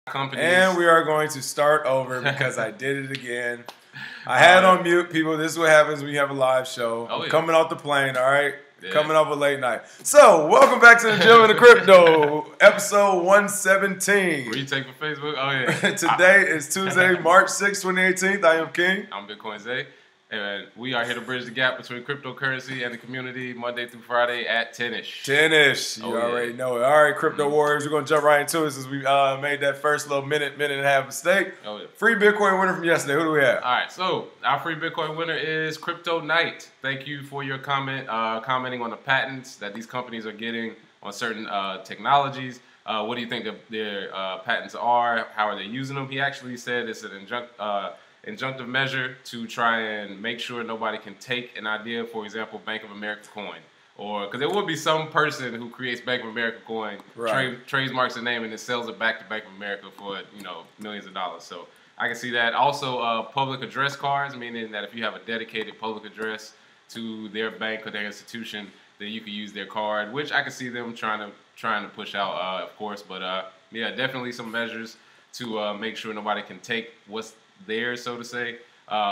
companies. And we are going to start over because I did it again. I had on mute, people. This is what happens when you have a live show. I'm coming off the plane, all right? Yeah. Coming off a late night. So, welcome back to the Gentlemen of Crypto, episode 117. What you take for Facebook? Oh, yeah. Today is Tuesday, March 6, 2018. I am King. I'm Bitcoin Zay. And we are here to bridge the gap between cryptocurrency and the community Monday through Friday at 10-ish. 10-ish. You already know it. All right, Crypto Warriors, we're going to jump right into it since we made that first little minute and a half mistake. Oh, yeah. Free Bitcoin winner from yesterday. Who do we have? All right, so our free Bitcoin winner is Crypto Knight. Thank you for your comment, commenting on the patents that these companies are getting on certain technologies. What do you think their patents are? How are they using them? He actually said it's an injunctive measure to try and make sure nobody can take an idea, for example, Bank of America coin. Or because there will be some person who creates Bank of America coin, trademarks the name, and then sells it back to Bank of America for, millions of dollars. So I can see that. Also, public address cards, meaning that if you have a dedicated public address to their bank or their institution, then you can use their card, which I can see them trying to push out, of course. But yeah, definitely some measures to make sure nobody can take what's there, so to say.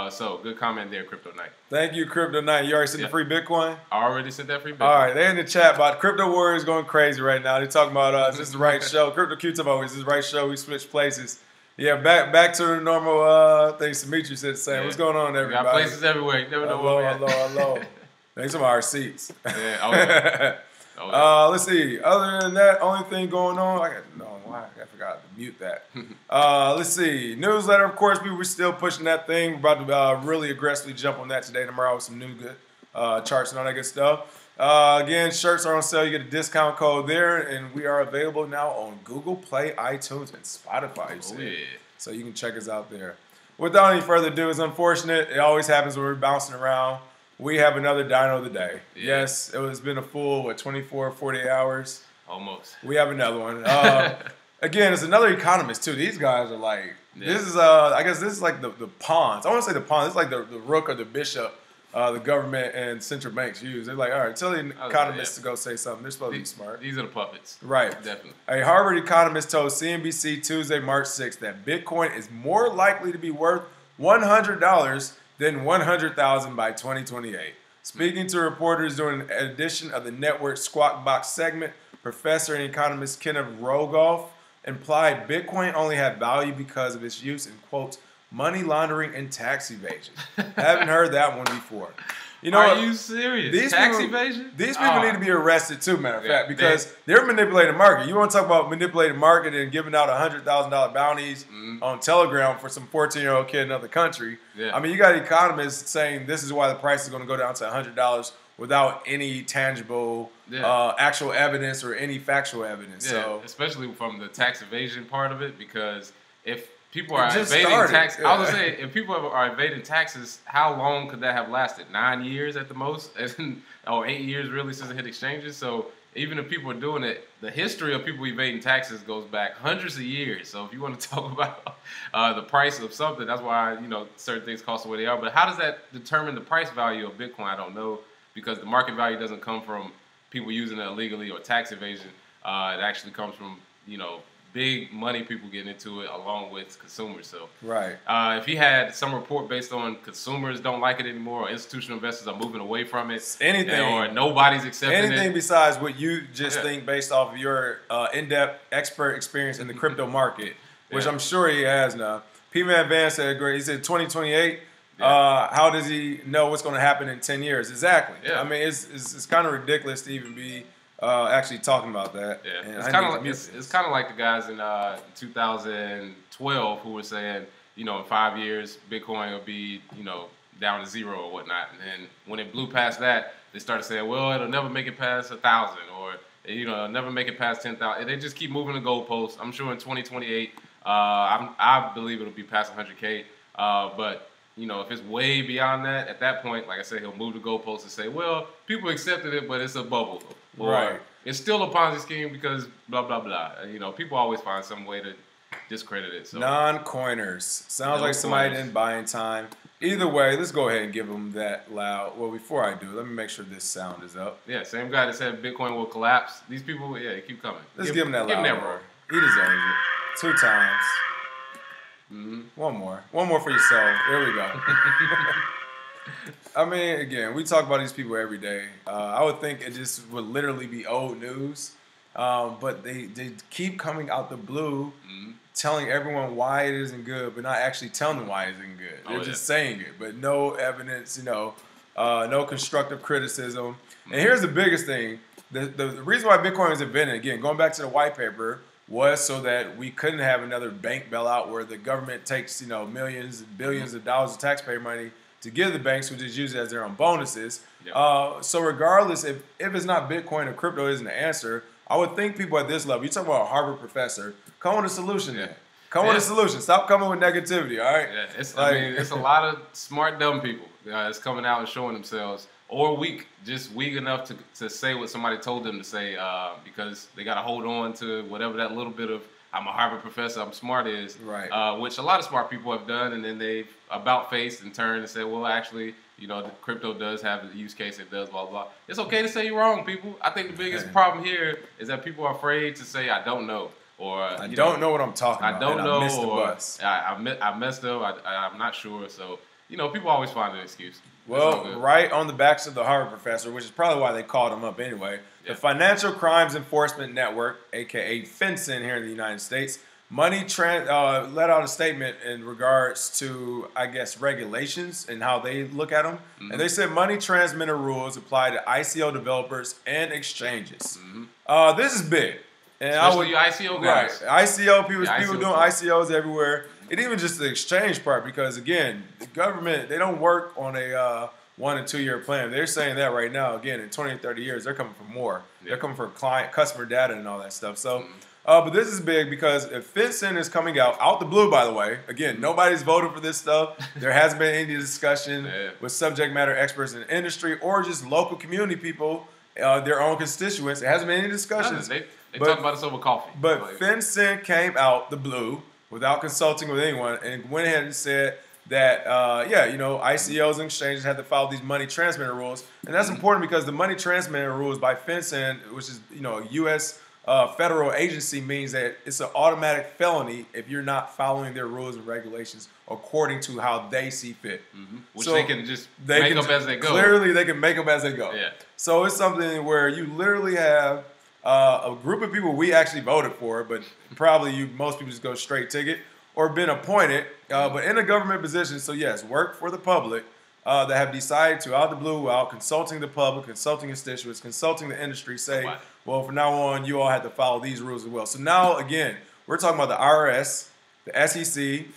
So good comment there, Crypto Knight. Thank you, Crypto Knight. You already sent the free Bitcoin? I already sent that free Bitcoin. All right, they're in the chat about Crypto Warriors going crazy right now. They're talking about is this the right show? Crypto Q-Tip always, is this the right show? We switched places. Yeah, back to the normal thing Dimitri said saying. Yeah. What's going on, everybody? We got places everywhere. You never know hello. Thanks for our seats. Yeah, okay. Let's see. Other than that, only thing going on, I forgot to mute that. Let's see. Newsletter, of course, we're still pushing that thing. We're about to really aggressively jump on that today, tomorrow with some new good charts and all that good stuff. Again, shirts are on sale. You get a discount code there, and we are available now on Google Play, iTunes, and Spotify. So you can check us out there. Without any further ado, it's unfortunate. It always happens when we're bouncing around. We have another Dino of the day. Yeah. Yes, it's been a full, 24, 48 hours? Almost. We have another one. Again, it's another economist, too. These guys are like, this is, I guess this is like the pawns. I want to say the pawns. It's like the rook or the bishop the government and central banks use. They're like, all right, tell the economists to go say something. They're supposed to be smart. These are the puppets. Right. Definitely. A Harvard economist told CNBC Tuesday, March 6th, that Bitcoin is more likely to be worth $100 than $100,000 by 2028. Speaking to reporters during an edition of the network Squawk Box segment, professor and economist Kenneth Rogoff implied Bitcoin only had value because of its use in, quote, money laundering and tax evasion. Haven't heard that one before. Are you serious? Tax evasion? These people need to be arrested too, matter of fact, because they're manipulating the market. You want to talk about manipulating the market and giving out $100,000 bounties on Telegram for some 14-year-old kid in another country. Yeah. I mean, you got economists saying this is why the price is going to go down to $100 without any tangible actual evidence or any factual evidence. Yeah, so, especially from the tax evasion part of it, because if people are evading taxes. I was gonna say, if people are evading taxes, how long could that have lasted? 9 years at the most, or 8 years really since it hit exchanges. So even if people are doing it, the history of people evading taxes goes back hundreds of years. So if you want to talk about the price of something, that's why certain things cost the way they are. But how does that determine the price value of Bitcoin? I don't know, because the market value doesn't come from people using it illegally or tax evasion. It actually comes from big money people getting into it along with consumers. So if he had some report based on consumers don't like it anymore or institutional investors are moving away from it, or nobody's accepting anything besides what you just think based off of your in-depth expert experience in the crypto market, which I'm sure he has now. P-Man Van said great. He said 2028. How does he know what's going to happen in 10 years? Exactly. I mean, it's kind of ridiculous to even be actually talking about that. Yeah, it's kind of like the guys in 2012 who were saying, in 5 years Bitcoin will be, down to zero or whatnot. And then when it blew past that, they started saying, well, it'll never make it past 1,000, or it'll never make it past 10,000. They just keep moving the goalposts. I'm sure in 2028, I believe it'll be past 100K. But if it's way beyond that, at that point, like I said, he'll move the goalposts and say, well, people accepted it, but it's a bubble. Or it's still a Ponzi scheme because blah, blah, blah. People always find some way to discredit it. So. Non-coiners. Sounds like somebody didn't buy in time. Either way, let's go ahead and give them that loud. Well, before I do, let me make sure this sound is up. Yeah, same guy that said Bitcoin will collapse. These people, keep coming. Let's give him that loud roar. He deserves it. 2 times. One more for yourself. There we go. I mean, again, we talk about these people every day. I would think it just would literally be old news, but they keep coming out the blue, telling everyone why it isn't good, but not actually telling them why it isn't good. They're just saying it, but no evidence, no constructive criticism. And here's the biggest thing: the reason why Bitcoin was invented, again, going back to the white paper, was so that we couldn't have another bank bailout where the government takes millions and billions of dollars of taxpayer money to give the banks, which is used as their own bonuses. Yep. So regardless, if it's not Bitcoin or crypto isn't the answer, I would think people at this level, you talk about a Harvard professor, come with a solution then. Come with a solution. Stop coming with negativity, all right? Yeah, it's a lot of smart, dumb people that's coming out and showing themselves, or weak enough to say what somebody told them to say because they got to hold on to whatever that little bit of I'm a Harvard professor, I'm smart is, right? Which a lot of smart people have done, and then they've about-faced and turned and said, well, actually, the crypto does have the use case, it does, blah, blah. It's okay to say you're wrong, people. I think the biggest problem here is that people are afraid to say, I don't know, or I don't know what I'm talking about. I don't know, I missed the or bus. I messed up, I'm not sure. So, people always find an excuse. Well, right on the backs of the Harvard professor, which is probably why they called him up anyway, the Financial Crimes Enforcement Network, a.k.a. FinCEN here in the United States, let out a statement in regards to, I guess, regulations and how they look at them. And they said money transmitter rules apply to ICO developers and exchanges. This is big. And especially you ICO guys. Right. ICO, people doing ICOs everywhere. It even just the exchange part, because again, the government, they don't work on a 1 and 2 year plan. They're saying that right now. Again, in 20 and 30 years, they're coming for more. They're coming for customer data and all that stuff. So, but this is big because if FinCEN is coming out the blue, by the way, again, nobody's voted for this stuff. There hasn't been any discussion with subject matter experts in the industry or just local community people, their own constituents. There hasn't been any discussions. They talk about this over coffee. But FinCEN came out the blue without consulting with anyone and went ahead and said that, ICOs and exchanges had to follow these money transmitter rules. And that's important because the money transmitter rules by FinCEN, which is, a U.S. Federal agency, means that it's an automatic felony if you're not following their rules and regulations according to how they see fit. Which so they can just make up as they go. Clearly, they can make up as they go. Yeah. So it's something where you literally have a group of people we actually voted for, but probably most people just go straight ticket, or been appointed, but in a government position. So yes, work for the public that have decided to, out the blue, out consulting the public, consulting constituents, consulting the industry, say, well, from now on, you all have to follow these rules as well. So now, again, we're talking about the IRS, the SEC,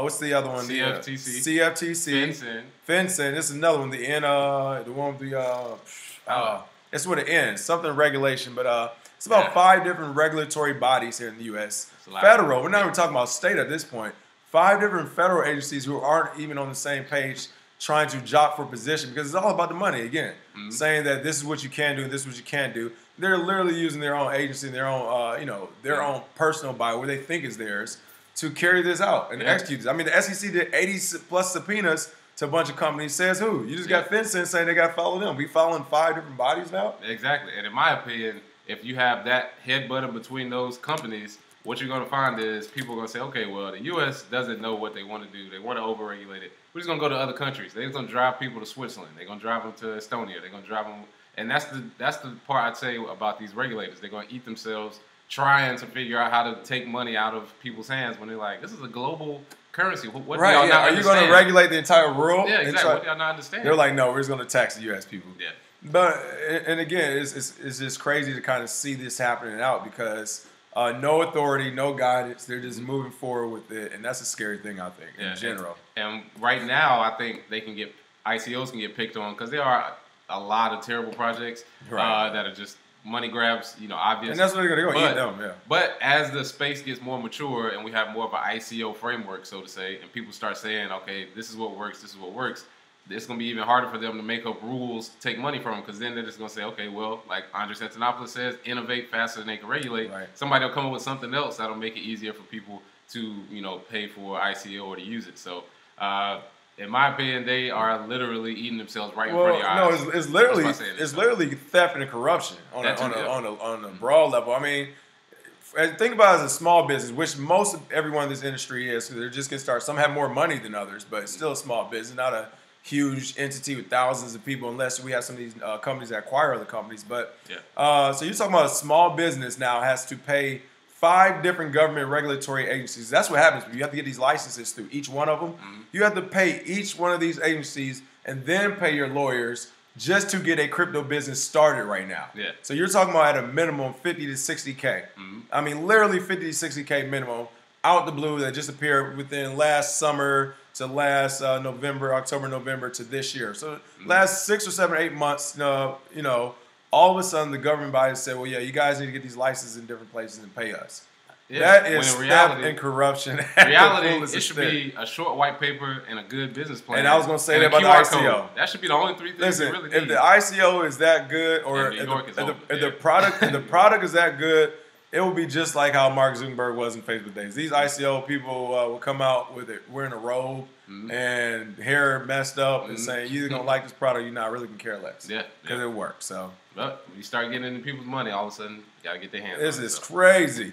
what's the other one? CFTC. FinCEN. This is another one. The one with the it's with an N, something regulation, but it's about 5 different regulatory bodies here in the U.S. Federal. We're not even talking about state at this point. 5 different federal agencies who aren't even on the same page, trying to job for position, because it's all about the money again. Saying that this is what you can do, this is what you can't do. They're literally using their own agency, their own, their own personal buy, what they think is theirs, to carry this out and execute this. I mean, the SEC did 80 plus subpoenas to a bunch of companies. Says who? You just got FinCEN saying they got to follow them. We following 5 different bodies now? Exactly. And in my opinion, if you have that headbutt between those companies, what you're going to find is people are going to say, okay, well, the U.S. doesn't know what they want to do. They want to overregulate it. We're just going to go to other countries. They're going to drive people to Switzerland. They're going to drive them to Estonia. They're going to drive them. And that's the part I'd say about these regulators. They're going to eat themselves trying to figure out how to take money out of people's hands when they're like, this is a global currency. What do y'all not Are you going to regulate the entire world? Yeah, exactly. What do y'all not understand? They're like, no, we're just going to tax the U.S. people. Yeah. But, and again, it's just crazy to kind of see this happening out because no authority, no guidance. They're just moving forward with it. And that's a scary thing, I think, in general. And right now, I think ICOs can get picked on because there are a lot of terrible projects that are just money grabs, obvious. And that's what they're going to eat them, But as the space gets more mature and we have more of an ICO framework, so to say, and people start saying, okay, this is what works, it's going to be even harder for them to make up rules to take money from them, because then they're just going to say, okay, well, like Andres Antonopoulos says, innovate faster than they can regulate. Right. Somebody will come up with something else that'll make it easier for people to, pay for ICO or to use it. So, in my opinion, they are literally eating themselves right in front of your eyes. No, it's literally theft and corruption on a broad level. I mean, and think about it as a small business, which most of everyone in this industry is. So they're just getting started. Some have more money than others, but it's still a small business, not a huge entity with thousands of people, unless we have some of these companies that acquire other companies. But so you're talking about a small business now has to pay 5 different government regulatory agencies. That's what happens. You have to get these licenses through each one of them. You have to pay each one of these agencies and then pay your lawyers just to get a crypto business started right now. So you're talking about at a minimum 50 to 60K. I mean, literally 50 to 60K minimum out the blue that just appeared within last summer to last October, November to this year. So last 6 or 7 or 8 months, you know, all of a sudden the government body said, well, yeah, you guys need to get these licenses in different places and pay us. That is theft and corruption. Reality, it should be a short white paper and a good business plan. And I was going to say that about the ICO. Code. That should be the only 3 things you really need. If the ICO is that good, or if the product is that good, it will be just like how Mark Zuckerberg was in Facebook days. These ICO people will come out with it wearing a robe and hair messed up and saying, you're either going to like this product or you're not, really can care less. Because it works. So. But when you start getting into people's money, all of a sudden, you got to get their hands on it. This is crazy.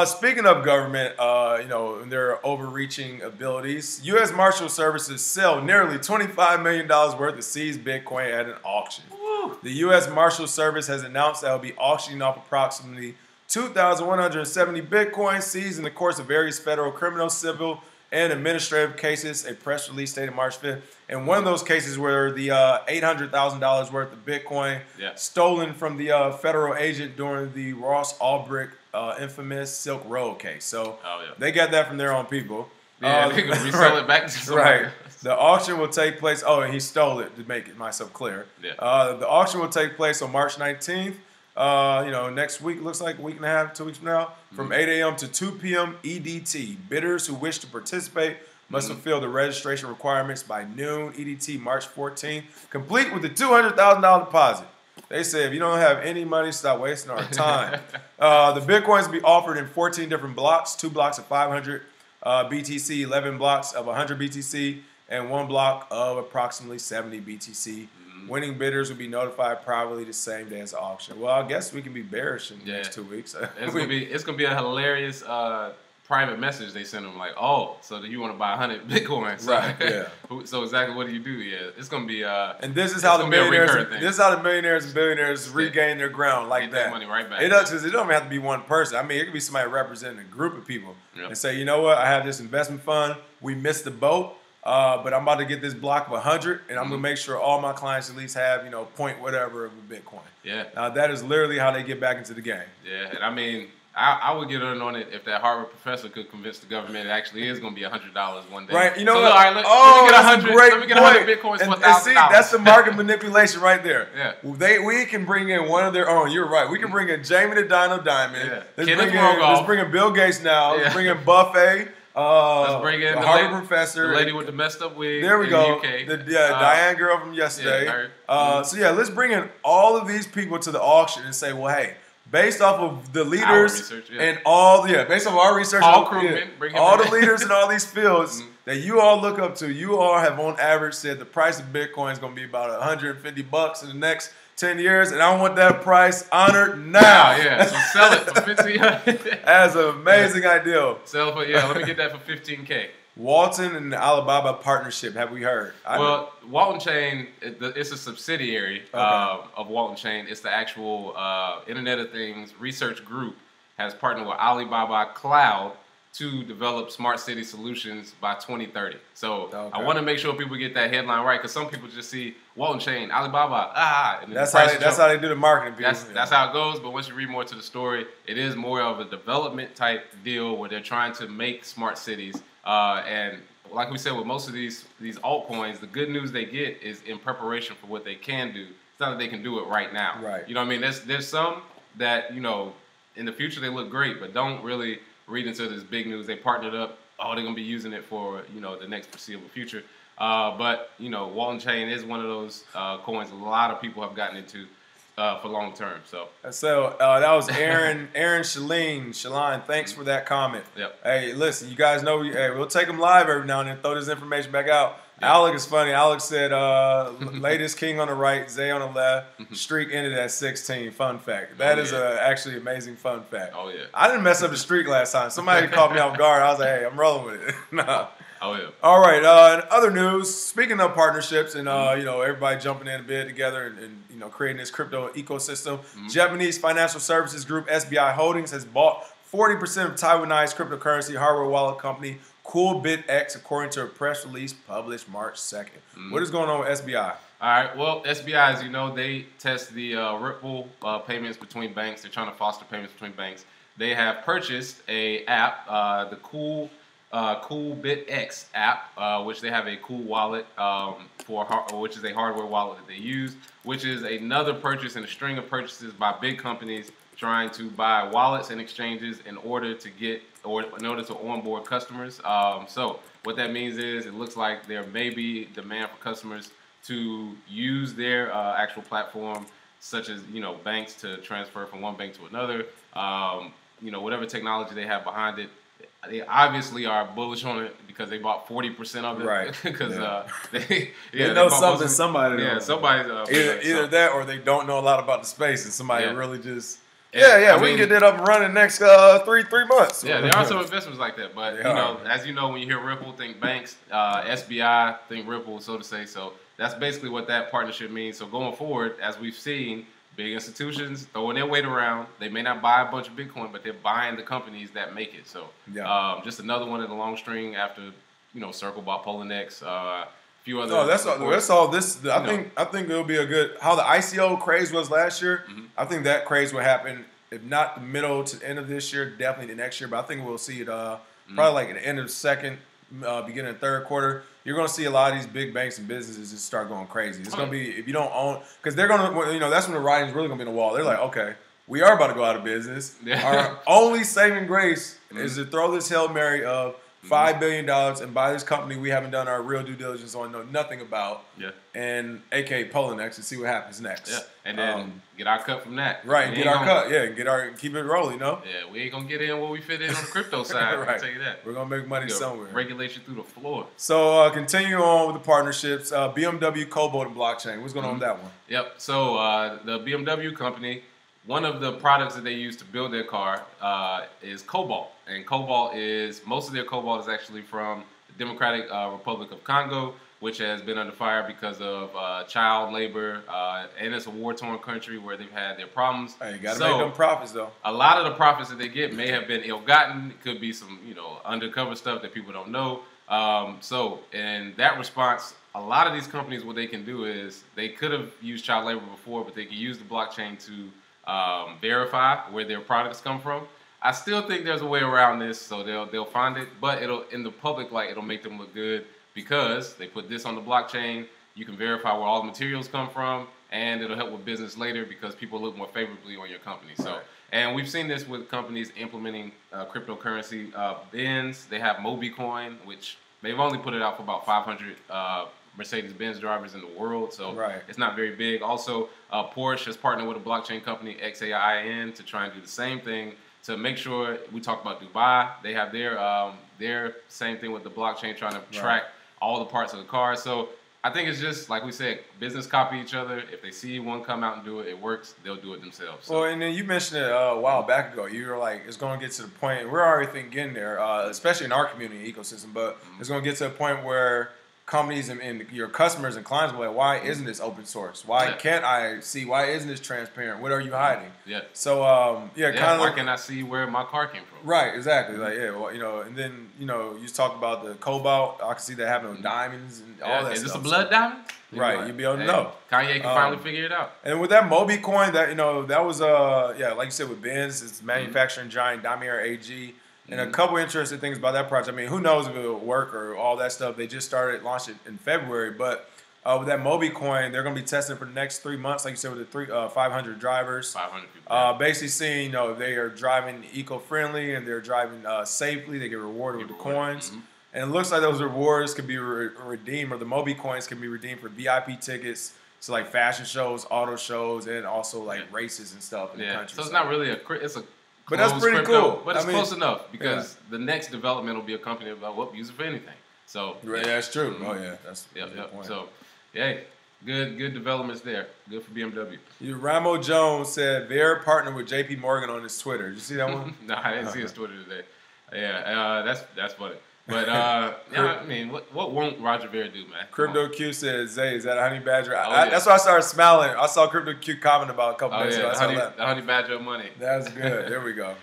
Speaking of government, you know, and their overreaching abilities, U.S. Marshals Services sell nearly $25 million worth of seized Bitcoin at an auction. The U.S. Marshals Service has announced that it will be auctioning off approximately 2,170 Bitcoin seized in the course of various federal, criminal, civil, and administrative cases. A press release stated March 5th. And one of those cases were the $800,000 worth of Bitcoin stolen from the federal agent during the Ross Ulbricht infamous Silk Road case. So they got that from their own people. Yeah, they can resell it back to somebody else. The auction will take place. Oh, and he stole it, to make it myself clear. The auction will take place on March 19th. You know, next week, looks like a week and a half, 2 weeks from now, from 8 a.m. to 2 p.m. EDT. Bidders who wish to participate must fulfill the registration requirements by noon EDT March 14th, complete with a $200,000 deposit. They say if you don't have any money, stop wasting our time. The Bitcoins will be offered in 14 different blocks, 2 blocks of 500 BTC, 11 blocks of 100 BTC, and 1 block of approximately 70 BTC. Winning bidders will be notified privately the same day as the auction. Well, I guess we can be bearish in the next 2 weeks. It's gonna be a hilarious private message they send them, like, oh, so do you want to buy 100 Bitcoin? So, so exactly what do you do? It's gonna be and this is how the millionaires and billionaires regain their ground like that. Money right back. It doesn't even have to be one person. I mean, it could be somebody representing a group of people and say, you know what, I have this investment fund. We missed the boat. But I'm about to get this block of 100, and I'm gonna make sure all my clients at least have, you know, point whatever of a Bitcoin. That is literally how they get back into the game. And I mean, I would get in on it if that Harvard professor could convince the government it actually is gonna be $100 one day. Right? You know so what? All right, let me get 100 Bitcoins for $1,000. See, that's the market manipulation right there. We can bring in one of their own. You're right. We can bring in Jamie the Dino Diamond. Let's bring in Bill Gates now. Let's bring in Buffett. Let's bring in the Harvard professor, the lady with the messed up wig. There we go. The UK. Diane girl from yesterday. So let's bring in all of these people to the auction and say, well, hey, based off of the leaders and based off our research, all the leaders in all these fields that you all look up to, you all have on average said the price of Bitcoin is going to be about $150 in the next 10 years, and I want that price honored now. So sell it for $1,500. That's an amazing idea. Sell it for, let me get that for $15K. Walton and Alibaba partnership, have we heard? Well, Walton Chain, it's a subsidiary of Walton Chain. It's the actual Internet of Things research group has partnered with Alibaba Cloud to develop smart city solutions by 2030. So I want to make sure people get that headline right, because some people just see Walton Chain, Alibaba, and that's how they do the marketing. That's how it goes. But once you read more to the story, it is more of a development type deal where they're trying to make smart cities. And like we said, with most of these altcoins, the good news they get is in preparation for what they can do. It's not that they can do it right now. You know what I mean? There's some that, you know, in the future they look great, but don't really read into this big news. They partnered up. Oh, they're gonna be using it for, you know, the next foreseeable future. But you know, Walton Chain is one of those coins a lot of people have gotten into for long term. So that was Aaron Shaline. Thanks for that comment. Hey, listen, you guys know we'll take them live every now and then. Throw this information back out. Alex is funny. Alex said, latest king on the right, Zay on the left. Streak ended at 16. Fun fact. That is actually amazing fun fact. Oh, yeah. I didn't mess up the streak last time. Somebody caught me off guard. I was like, hey, I'm rolling with it. Nah. Oh, yeah. All right. In other news, speaking of partnerships and, everybody jumping in a bit together and creating this crypto ecosystem, Japanese financial services group SBI Holdings has bought 40% of Taiwanese cryptocurrency hardware wallet company CoolBitX, according to a press release published March 2nd. What is going on with SBI? All right. Well, SBI, as you know, they test the Ripple payments between banks. They're trying to foster payments between banks. They have purchased a app, the CoolBitX app, which they have a cool wallet which is a hardware wallet that they use, which is another purchase in a string of purchases by big companies trying to buy wallets and exchanges in order to onboard customers. So what that means is it looks like there may be demand for customers to use their actual platform, such as banks to transfer from one bank to another. Whatever technology they have behind it. They obviously are bullish on it because they bought 40% of it. Right. Because they know something. Somebody. Yeah. Somebody's either that or they don't know a lot about the space and somebody really just. We can get that up and running next 3 months. Yeah, there are some investments like that, but as you know, when you hear Ripple, think banks. SBI, think Ripple, so to say. So that's basically what that partnership means. So going forward, as we've seen, big institutions throwing their weight around. They may not buy a bunch of Bitcoin, but they're buying the companies that make it. So just another one in the long string after Circle bought Poloniex. A few other. No, that's all. This I think it'll be a good. How the ICO craze was last year. I think that craze will happen. If not the middle to the end of this year, definitely the next year. But I think we'll see it probably like at the end of the second, beginning of third quarter. You're going to see a lot of these big banks and businesses just start going crazy. It's going to be, if you don't own, because they're going to, that's when the writing's really going to be on the wall. They're like, okay, we are about to go out of business. Our only saving grace is to throw this Hail Mary of $5 billion and buy this company we haven't done our real due diligence on, know nothing about. And aka Poloniex and see what happens next. And then get our cut from that. Right, and get our cut. Keep it rolling, Yeah, we ain't gonna get in where we fit in on the crypto side. I'll tell you that. We're gonna make money somewhere. Regulation through the floor. So continue on with the partnerships. BMW, Cobalt, and blockchain. What's going on with that one? Yep. So the BMW company, one of the products that they use to build their car is Cobalt. And most of their Cobalt is actually from the Democratic Republic of Congo, which has been under fire because of child labor, and it's a war-torn country where they've had their problems. Hey, you got to make them profits, though. A lot of the profits that they get may have been ill-gotten. It could be some, undercover stuff that people don't know. So in that response, a lot of these companies, what they can do is they could have used child labor before, but they can use the blockchain to verify where their products come from. I still think there's a way around this, so they'll find it, but in the public light, it'll make them look good because they put this on the blockchain. You can verify where all the materials come from, and it'll help with business later because people look more favorably on your company. So, and we've seen this with companies implementing cryptocurrency. Benz, they have MobiCoin, which they've only put it out for about 500 Mercedes-Benz drivers in the world, so it's not very big. Also, Porsche has partnered with a blockchain company, XAIN, to try and do the same thing to make sure. We talked about Dubai. They have their same thing with the blockchain, trying to track all the parts of the car. So I think it's just, like we said, business copy each other. If they see one come out and do it, it works, they'll do it themselves. So. Well, and then you mentioned it a while back ago. You were like, it's going to get to the point, we're already getting there, especially in our community ecosystem, but it's going to get to a point where companies and your customers and clients will be like, why isn't this open source? Why can't I see? Why isn't this transparent? What are you hiding? So, kind of why can I see where my car came from? Right, exactly. Like, and then, you talked about the Cobalt. I can see that happening with diamonds and all that stuff. Is this a blood diamond? Right, you'd be able to know. Kanye can finally figure it out. And with that MobiCoin, that was, like you said, with Benz, it's manufacturing giant Damier AG. And a couple interesting things about that project. I mean, who knows if it will work or all that stuff. They just launched it in February. But with that MobiCoin, they're going to be testing for the next 3 months, like you said, with the 500 drivers. 500 people. Basically seeing, if they are driving eco-friendly and they're driving safely, they get rewarded with the coins. And it looks like those rewards could be redeemed, or the MobiCoins can be redeemed for VIP tickets. So like fashion shows, auto shows, and also like races and stuff in the country. So it's not really it's a but that's pretty cool. But it's close enough because the next development will be a company that will use it for anything. So yeah, that's true. Oh yeah, that's a yep. good point. So, hey, good developments there. Good for BMW. Ramo Jones said they're partnered with JP Morgan on his Twitter. Did you see that one? No, I didn't see his Twitter today. Yeah, that's funny. But yeah, I mean, what won't Roger Ver do, man? Crypto Q says, "Zay, is that a honey badger?" Yeah. That's why I started smiling. I saw Crypto Q comment about a couple days ago. The honey badger of money. That's good. There we go.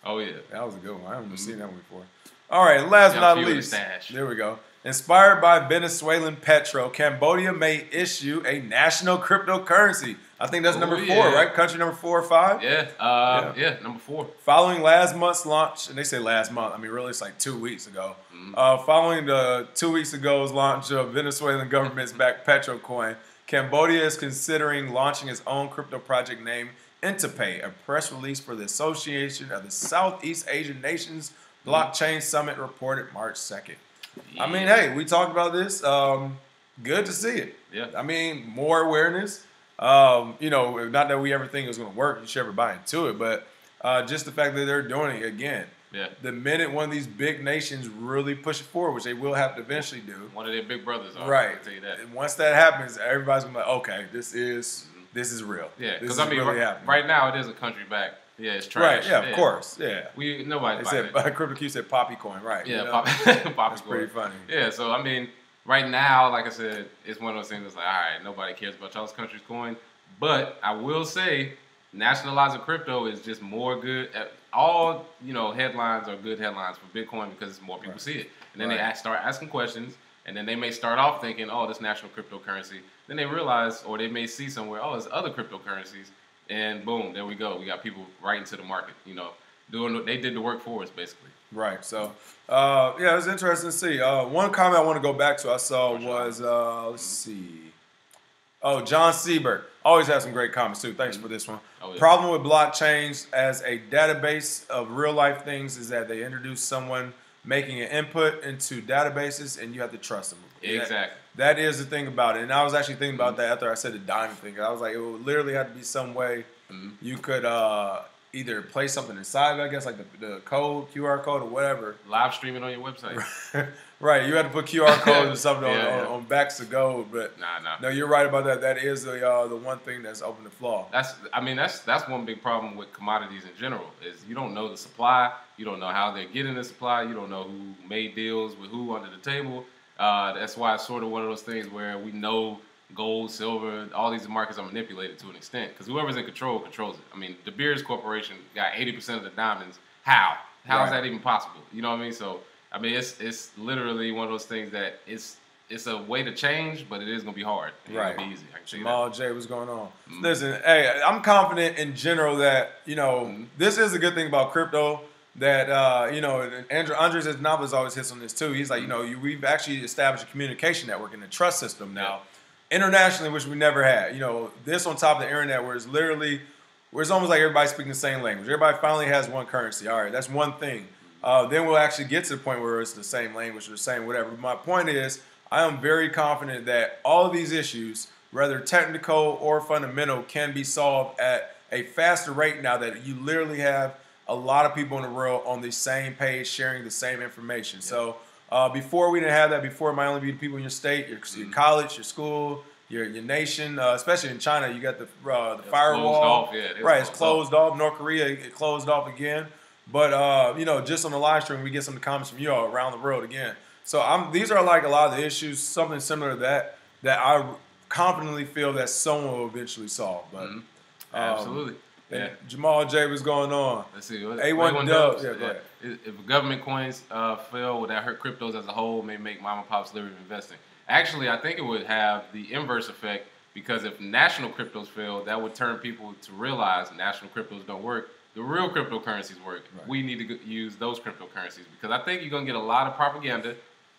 Oh yeah, that was a good one. I haven't seen that one before. All right, last but not least, there we go. Inspired by Venezuelan Petro, Cambodia may issue a national cryptocurrency. I think that's number 4, right? Country number 4 or 5? Yeah, number 4. Following last month's launch, and they say last month, I mean, really, it's like 2 weeks ago. Following the 2 weeks ago's launch of Venezuelan government's backed Petro coin, Cambodia is considering launching its own crypto project named Intipay, a press release for the Association of the Southeast Asian Nations Blockchain Summit reported March 2nd. I mean, hey, we talked about this. Good to see it. Yeah. I mean, more awareness. Not that we ever think it was going to work. You should ever buy into it, but just the fact that they're doing it again. Yeah. The minute one of these big nations really push it forward, which they will have to eventually do. One of their big brothers are. Right. I'll tell you that. And once that happens, everybody's going to be like, okay, this is real. Yeah, because I mean, right now it is a country back. Yeah, it's trash. Right, yeah, of course, yeah. Nobody's buying it. Crypto Q said Poppy coin, right. Yeah, Poppy That's pretty funny. Yeah, so I mean, right now, like I said, it's one of those things that's like, all right, nobody cares about y'all's country's coin. But I will say, nationalizing crypto is just more good. All, headlines are good headlines for Bitcoin because more people see it. And then they start asking questions, and then they may start off thinking, oh, this national cryptocurrency. Then they realize, or they may see somewhere, oh, there's other cryptocurrencies. And boom, there we go. We got people right into the market, they did the work for us, basically. Right. So, it was interesting to see. One comment I want to go back to I saw was, let's see. Oh, John Siebert. Always has some great comments, too. Thanks for this one. Oh, yeah. Problem with blockchains as a database of real-life things is that they introduce someone making an input into databases, and you have to trust them. Exactly. That is the thing about it. And I was actually thinking about that after I said the diamond thing. I was like, it would literally have to be some way you could either place something inside of it, I guess, like the code, QR code, or whatever. Live streaming on your website. Right. You had to put QR codes or something on backs of gold. But no, you're right about that. That is the one thing that's open to flaw. That's one big problem with commodities in general is you don't know the supply. You don't know how they're getting the supply. You don't know who made deals with who under the table. That's why it's sort of one of those things where we know gold, silver, all these markets are manipulated to an extent because whoever's in control controls it. I mean, De Beers Corporation got 80% of the diamonds. How? How is that even possible? You know what I mean? So, I mean, it's literally one of those things that it's a way to change, but it is going to be hard. It's going to be easy. I can see Jamal J, what's going on? Listen, hey, I'm confident in general that, this is a good thing about crypto. That, Andres Novas always hits on this too. He's like, we've actually established a communication network and a trust system now internationally, which we never had. This on top of the internet where it's almost like everybody's speaking the same language. Everybody finally has one currency. All right, that's one thing. Then we'll actually get to the point where it's the same language or the same whatever. But my point is, I am very confident that all of these issues, whether technical or fundamental, can be solved at a faster rate now that you literally have a lot of people in the world on the same page sharing the same information. So before we didn't have that. Before it might only be the people in your state, your college, your school, your nation. Especially in China, you got the firewall. It's closed off. North Korea, it closed off again. But just on the live stream, we get some comments from you all around the world again. So these are like a lot of the issues, something similar to that I confidently feel that someone will eventually solve. But absolutely. Yeah. Jamal J, what's going on? Let's see. A1 Dubs. Yeah, go ahead. If government coins fail, would that hurt cryptos as a whole? May make mom and pops leery of investing. Actually, I think it would have the inverse effect because if national cryptos fail, that would turn people to realize national cryptos don't work. The real cryptocurrencies work. Right. We need to use those cryptocurrencies because I think you're going to get a lot of propaganda.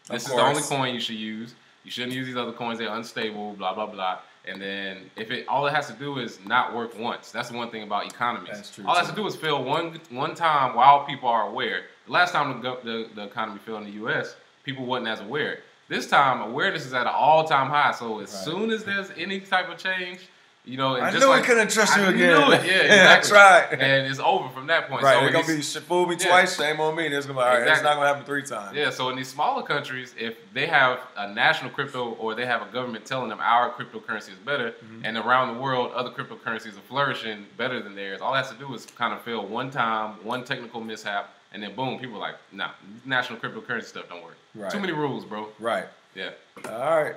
This is the only coin you should use. You shouldn't use these other coins. They're unstable, blah, blah, blah. And then all it has to do is not work once. That's the one thing about economies. That's true. All it has to do is fail one time while people are aware. The last time the economy failed in the U.S., people wasn't as aware. This time, awareness is at an all-time high. So as soon as there's any type of change, You know, and I just knew like, I couldn't trust you I again. knew it. Yeah, exactly. That's right. And it's over from that point. Right, So they're going to be fool me twice, shame on me. It's going to be, all right, it's not going to happen 3 times. Yeah, so in these smaller countries, if they have a national crypto or they have a government telling them our cryptocurrency is better, and around the world, other cryptocurrencies are flourishing better than theirs, all it has to do is kind of fail one time, one technical mishap, and then boom, people are like, nah, national cryptocurrency stuff don't work. Right. Too many rules, bro. Right. Yeah. All right.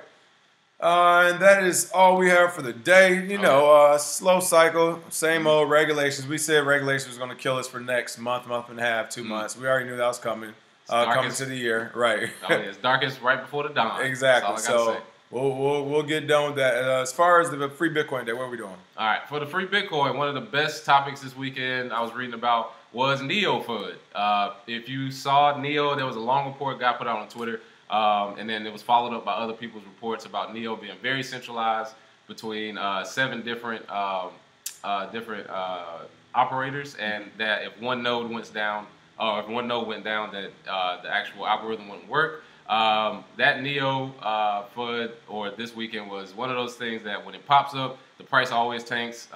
And that is all we have for the day. You know, slow cycle, same old regulations. We said regulations was going to kill us for next month and a half, 2 months. We already knew that was coming. Coming to the year, right? Oh, yeah, it's darkest right before the dawn. Exactly. That's all I gotta say. We'll get done with that. As far as the free Bitcoin day, what are we doing? All right, for the free Bitcoin, one of the best topics this weekend I was reading about was Neo FUD. If you saw Neo, there was a long report got put out on Twitter. And then it was followed up by other people's reports about Neo being very centralized between 7 different operators, and that if one node went down, that the actual algorithm wouldn't work. That Neo FUD or this weekend was one of those things that when it pops up, the price always tanks,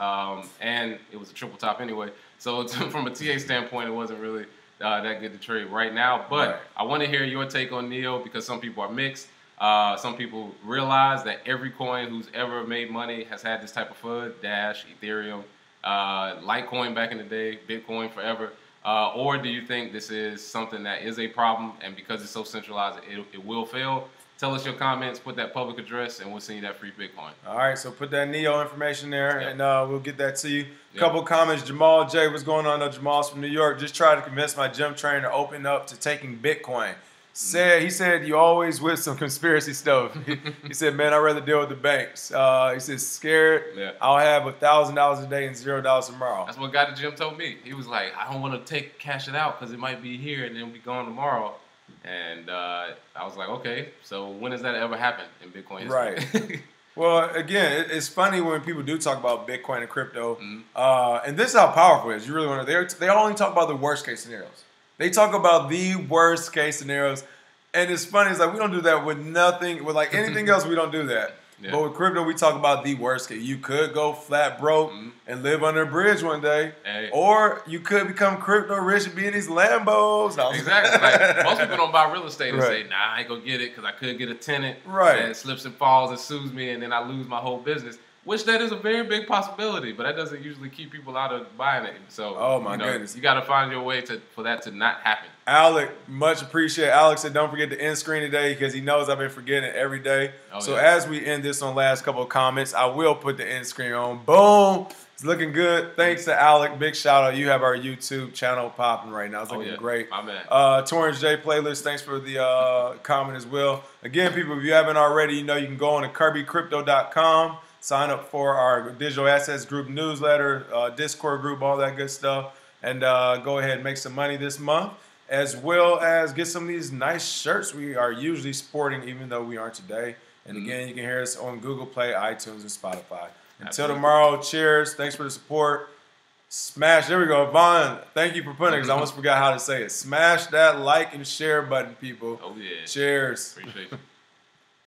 and it was a triple top anyway. So from a TA standpoint, it wasn't really that good to trade right now, but I want to hear your take on Neo because some people are mixed. Some people realize that every coin who's ever made money has had this type of FUD: Dash, Ethereum, Litecoin back in the day, Bitcoin forever. Or do you think this is something that is a problem, and because it's so centralized, it will fail? Tell us your comments, put that public address, and we'll send you that free Bitcoin. All right, so put that Neo information there, and we'll get that to you. Couple comments. Jamal J, what's going on? Jamal's from New York. Just tried to convince my gym trainer to open up to taking Bitcoin. He said you always with some conspiracy stuff. He said, man, I'd rather deal with the banks. He said, scared. I'll have $1,000 a day and $0 tomorrow. That's what guy at the gym told me. He was like, I don't want to cash it out because it might be here and then it'll be gone tomorrow. And I was like, okay, so when does that ever happen in Bitcoin history? Right. Well, again, it's funny when people do talk about Bitcoin and crypto. And this is how powerful it is. You really want to. They only talk about the worst case scenarios. They talk about the worst case scenarios. And it's funny. It's like we don't do that with nothing. With like anything else, we don't do that. But with crypto, we talk about the worst case. You could go flat broke and live under a bridge one day. Or you could become crypto rich and be in these Lambos. Exactly. Like, most people don't buy real estate and say, nah, I ain't going to get it because I could get a tenant that slips and falls and sues me and then I lose my whole business. Which that is a very big possibility, but that doesn't usually keep people out of buying it. So, goodness. You got to find your way for that to not happen. Alec, much appreciated. Alex said, don't forget to end screen today because he knows I've been forgetting it every day. As we end this on last couple of comments, I will put the end screen on. Boom. It's looking good. Thanks to Alec. Big shout out. You have our YouTube channel popping right now. It's looking great. My man. Torrance J playlist. Thanks for the comment as well. Again, people, if you haven't already, you can go on to KirbyCrypto.com. Sign up for our digital assets group newsletter, Discord group, all that good stuff. And go ahead and make some money this month, as well as get some of these nice shirts we are usually sporting, even though we aren't today. And again, you can hear us on Google Play, iTunes, and Spotify. Until tomorrow, cheers. Thanks for the support. Smash. There we go. Vaughn, thank you for putting it because I almost forgot how to say it. Smash that like and share button, people. Oh, yeah. Cheers. Appreciate you.